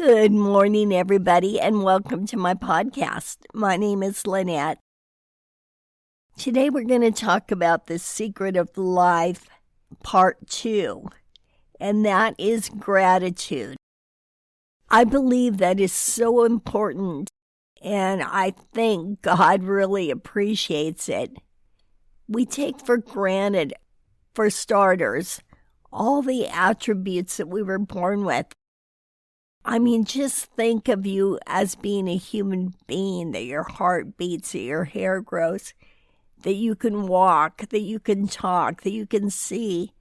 Good morning, everybody, and welcome to my podcast. My name is Lynette. Today we're going to talk about the secret of life, part 2, and that is gratitude. I believe that is so important, and I think God really appreciates it. We take for granted, for starters, all the attributes that we were born with. I mean, just think of you as being a human being, that your heart beats, that your hair grows, that you can walk, that you can talk, that you can see.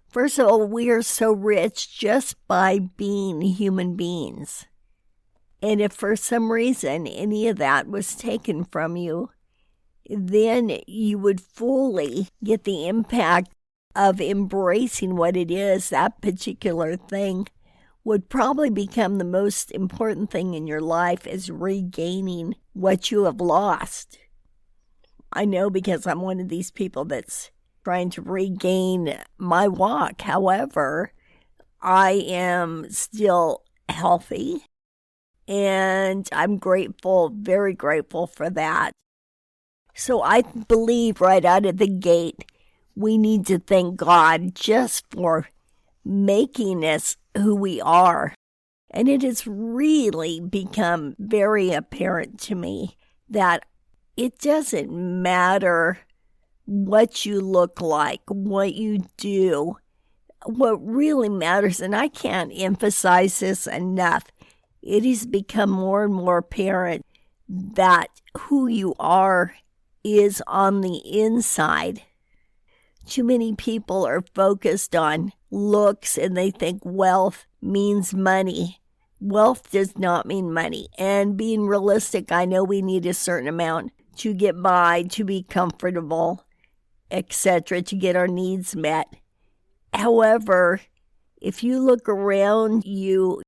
First of all, we are so rich just by being human beings. And if for some reason any of that was taken from you, then you would fully get the impact of embracing what it is, that particular thing would probably become the most important thing in your life, is regaining what you have lost. I know, because I'm one of these people that's trying to regain my walk. However, I am still healthy, and I'm grateful, very grateful for that. So I believe right out of the gate, we need to thank God just for making us who we are. And it has really become very apparent to me that it doesn't matter what you look like, what you do. What really matters, and I can't emphasize this enough, it has become more and more apparent that who you are is on the inside. Too many people are focused on looks, and they think wealth means money. Wealth does not mean money. And being realistic, I know we need a certain amount to get by, to be comfortable, etc., to get our needs met. However, if you look around you,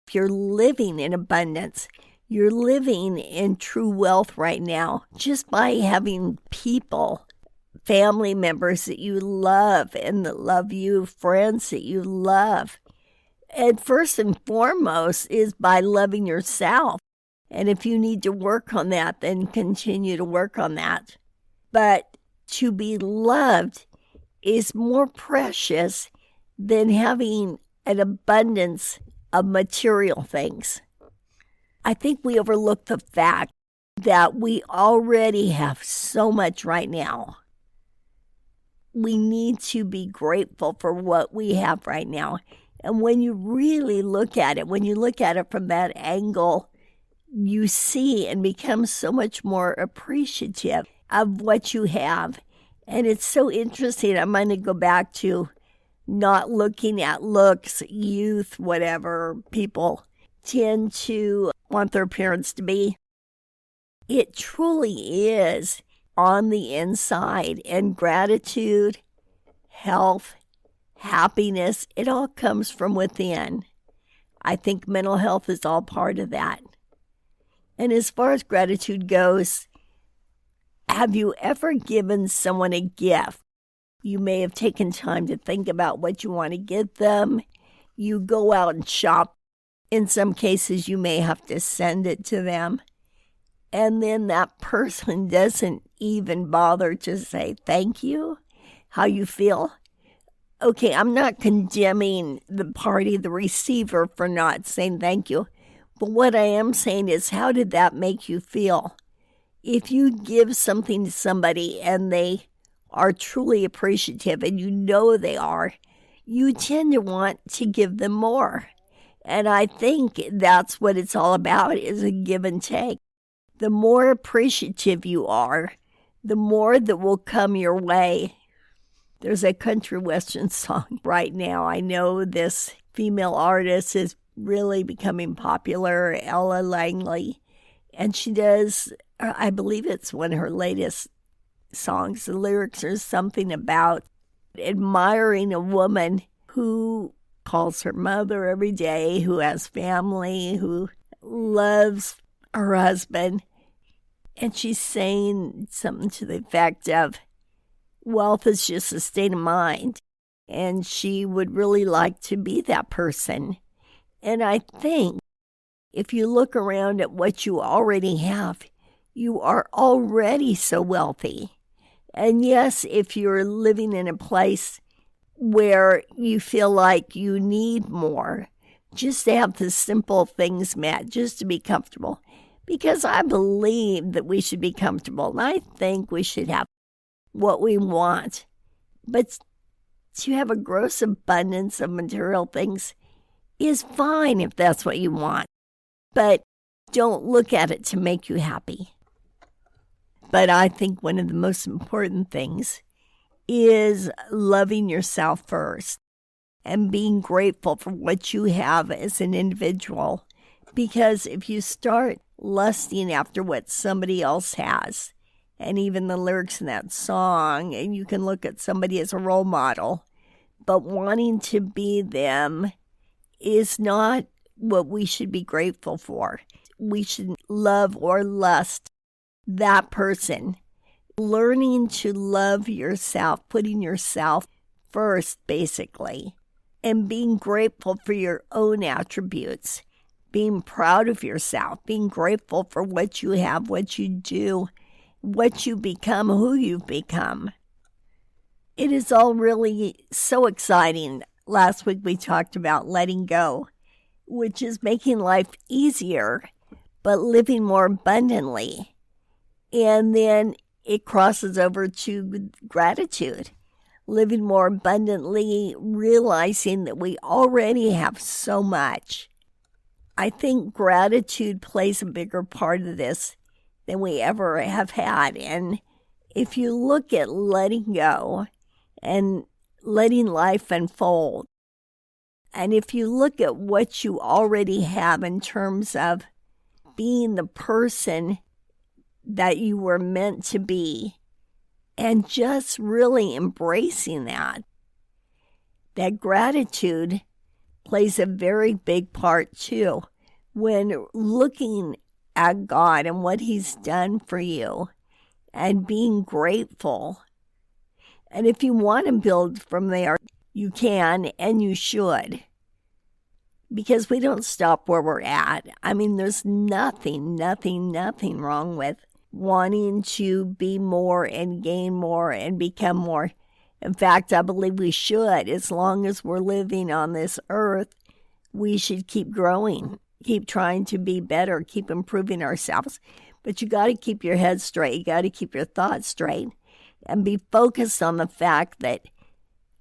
if you're living in abundance, you're living in true wealth right now just by having people, family members that you love and that love you, friends that you love. And first and foremost is by loving yourself. And if you need to work on that, then continue to work on that. But to be loved is more precious than having an abundance of material things. I think we overlook the fact that we already have so much right now. We need to be grateful for what we have right now. And when you really look at it, when you look at it from that angle, you see and become so much more appreciative of what you have. And it's so interesting. I'm going to go back to not looking at looks, youth, whatever people tend to want their appearance to be. It truly is on the inside, and gratitude, health, happiness, it all comes from within. I think mental health is all part of that. And as far as gratitude goes, have you ever given someone a gift? You may have taken time to think about what you want to give them. You go out and shop. In some cases, you may have to send it to them. And then that person doesn't even bother to say thank you, how you feel. Okay, I'm not condemning the party, the receiver, for not saying thank you. But what I am saying is, how did that make you feel? If you give something to somebody and they are truly appreciative, and you know they are, you tend to want to give them more. And I think that's what it's all about, is a give and take. The more appreciative you are, the more that will come your way. There's a country western song right now. I know this female artist is really becoming popular, Ella Langley. And she does, I believe it's one of her latest songs. The lyrics are something about admiring a woman who calls her mother every day, who has family, who loves her husband. And she's saying something to the effect of, wealth is just a state of mind. And she would really like to be that person. And I think if you look around at what you already have, you are already so wealthy. And yes, if you're living in a place where you feel like you need more, just to have the simple things met, just to be comfortable. Because I believe that we should be comfortable, and I think we should have what we want. But to have a gross abundance of material things is fine if that's what you want. But don't look at it to make you happy. But I think one of the most important things is loving yourself first and being grateful for what you have as an individual. Because if you start lusting after what somebody else has, and even the lyrics in that song, and you can look at somebody as a role model, but wanting to be them is not what we should be grateful for. We should love or lust that person. Learning to love yourself, putting yourself first, basically, and being grateful for your own attributes, being proud of yourself, being grateful for what you have, what you do, what you become, who you've become. It is all really so exciting. Last week we talked about letting go, which is making life easier, but living more abundantly. And then it crosses over to gratitude, living more abundantly, realizing that we already have so much. I think gratitude plays a bigger part of this than we ever have had. And if you look at letting go and letting life unfold, and if you look at what you already have in terms of being the person that you were meant to be, and just really embracing that gratitude plays a very big part too. When looking at God and what He's done for you and being grateful. And if you want to build from there, you can and you should. Because we don't stop where we're at. I mean, there's nothing wrong with wanting to be more and gain more and become more. In fact, I believe we should. As long as we're living on this earth, we should keep growing, keep trying to be better, keep improving ourselves. But you got to keep your head straight. You got to keep your thoughts straight and be focused on the fact that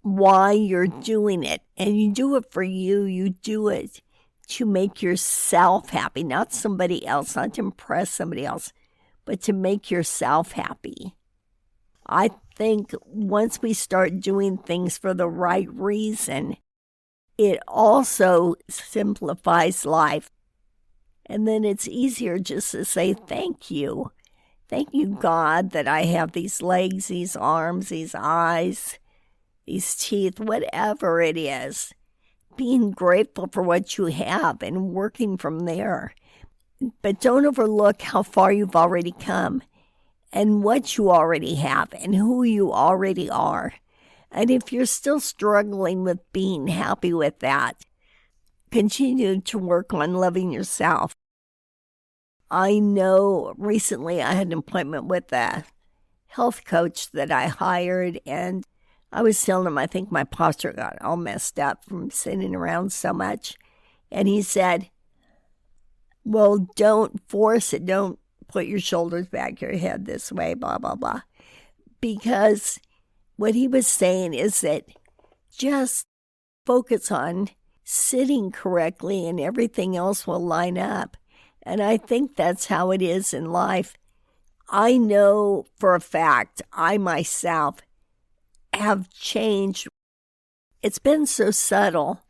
why you're doing it. And you do it for you. You do it to make yourself happy, not somebody else, not to impress somebody else, but to make yourself happy. I think once we start doing things for the right reason, it also simplifies life. And then it's easier just to say, thank you. Thank you, God, that I have these legs, these arms, these eyes, these teeth, whatever it is. Being grateful for what you have and working from there. But don't overlook how far you've already come and what you already have and who you already are. And if you're still struggling with being happy with that, continue to work on loving yourself. I know recently I had an appointment with a health coach that I hired, and I was telling him I think my posture got all messed up from sitting around so much. And he said, well, don't force it. Don't put your shoulders back, your head this way, blah, blah, blah. Because what he was saying is that just focus on sitting correctly and everything else will line up. And I think that's how it is in life. I know for a fact I myself have changed. It's been so subtle.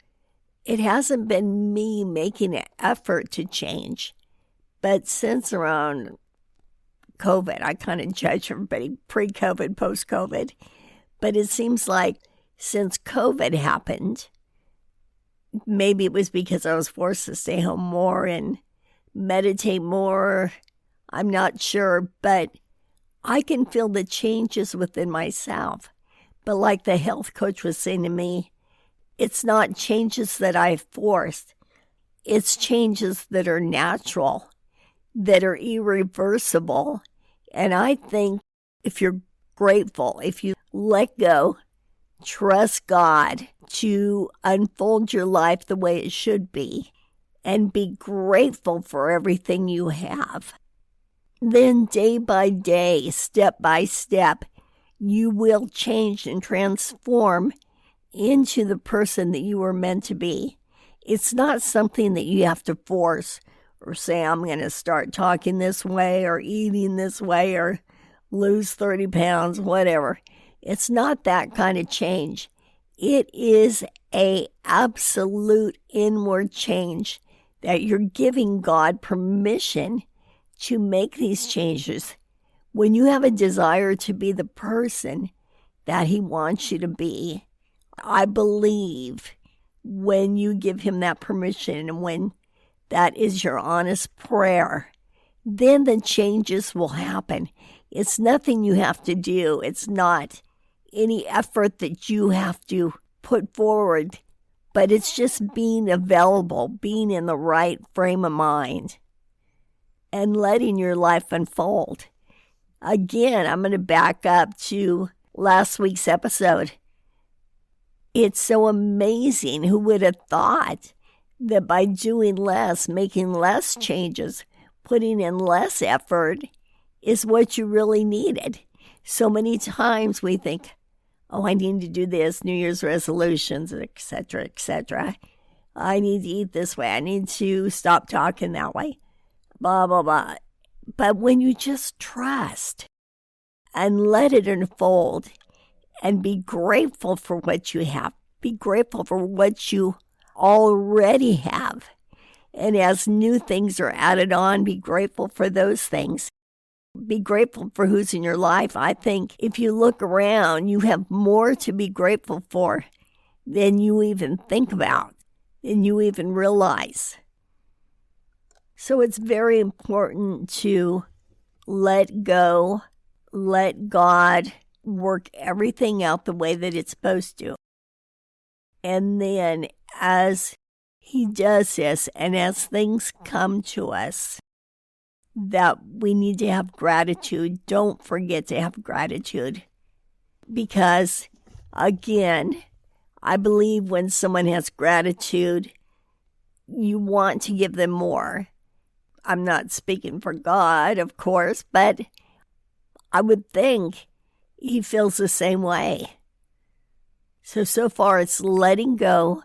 It hasn't been me making an effort to change. But since around COVID, I kind of judge everybody pre-COVID, post-COVID. But it seems like since COVID happened, maybe it was because I was forced to stay home more and meditate more. I'm not sure, but I can feel the changes within myself. But like the health coach was saying to me, it's not changes that I forced. It's changes that are natural, that are irreversible. And I think if you're grateful, if you let go, trust God to unfold your life the way it should be, and be grateful for everything you have, then day by day, step by step, you will change and transform into the person that you were meant to be. It's not something that you have to force or say, I'm going to start talking this way or eating this way or lose 30 pounds, whatever. It's not that kind of change. It is an absolute inward change that you're giving God permission to make these changes. When you have a desire to be the person that He wants you to be, I believe when you give Him that permission and when that is your honest prayer, then the changes will happen. It's nothing you have to do. It's not any effort that you have to put forward, but it's just being available, being in the right frame of mind, and letting your life unfold. Again, I'm going to back up to last week's episode. It's so amazing. Who would have thought that by doing less, making less changes, putting in less effort is what you really needed? So many times we think, oh, I need to do this, New Year's resolutions, etc., etc. I need to eat this way. I need to stop talking that way, blah, blah, blah. But when you just trust and let it unfold and be grateful for what you have, be grateful for what you already have. And as new things are added on, be grateful for those things. Be grateful for who's in your life. I think if you look around, you have more to be grateful for than you even think about, than you even realize. So it's very important to let go, let God work everything out the way that it's supposed to. And then as He does this, and as things come to us, that we need to have gratitude. Don't forget to have gratitude. Because, again, I believe when someone has gratitude, you want to give them more. I'm not speaking for God, of course, but I would think He feels the same way. So far it's letting go,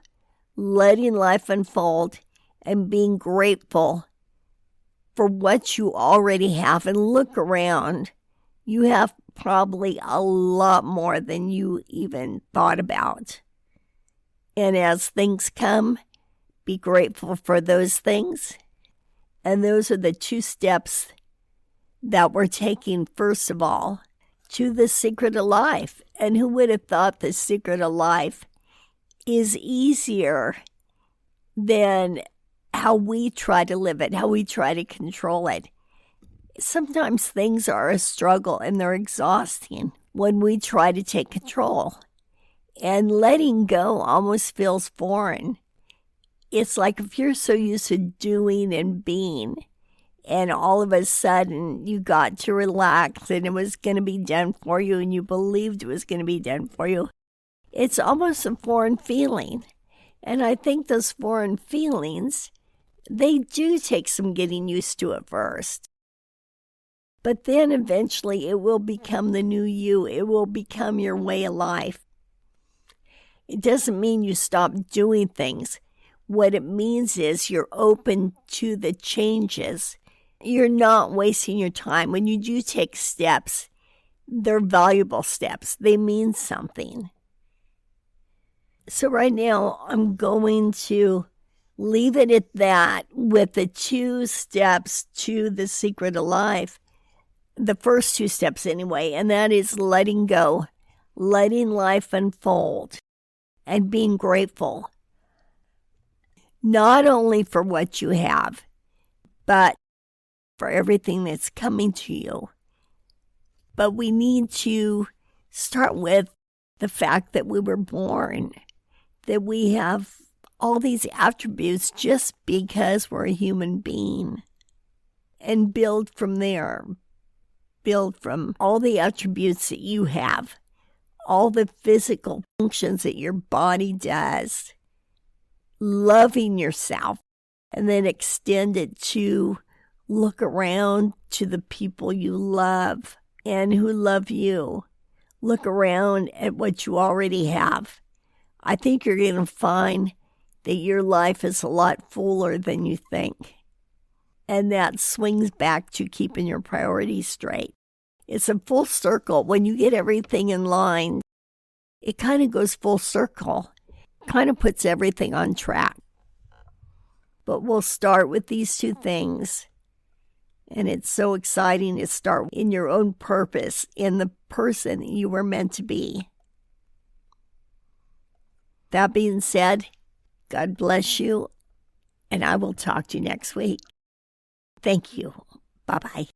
letting life unfold, and being grateful for what you already have. And look around. You have probably a lot more than you even thought about. And as things come, be grateful for those things. And those are the 2 steps that we're taking, first of all, to the secret of life. And who would have thought the secret of life is easier than how we try to live it, how we try to control it. Sometimes things are a struggle and they're exhausting when we try to take control. And letting go almost feels foreign. It's like if you're so used to doing and being, and all of a sudden you got to relax and it was going to be done for you and you believed it was going to be done for you, it's almost a foreign feeling. And I think those foreign feelings, they do take some getting used to at first. But then eventually it will become the new you. It will become your way of life. It doesn't mean you stop doing things. What it means is you're open to the changes. You're not wasting your time. When you do take steps, they're valuable steps. They mean something. So right now, I'm going to leave it at that with the 2 steps to the secret of life. The first 2 steps anyway, and that is letting go, letting life unfold, and being grateful. Not only for what you have, but for everything that's coming to you. But we need to start with the fact that we were born, that we have all these attributes just because we're a human being, and build from there. Build from all the attributes that you have, all the physical functions that your body does, loving yourself, and then extend it to look around to the people you love and who love you. Look around at what you already have. I think you're going to find that your life is a lot fuller than you think. And that swings back to keeping your priorities straight. It's a full circle. When you get everything in line, it kind of goes full circle, kind of puts everything on track. But we'll start with these two things. And it's so exciting to start in your own purpose, in the person you were meant to be. That being said, God bless you, and I will talk to you next week. Thank you. Bye-bye.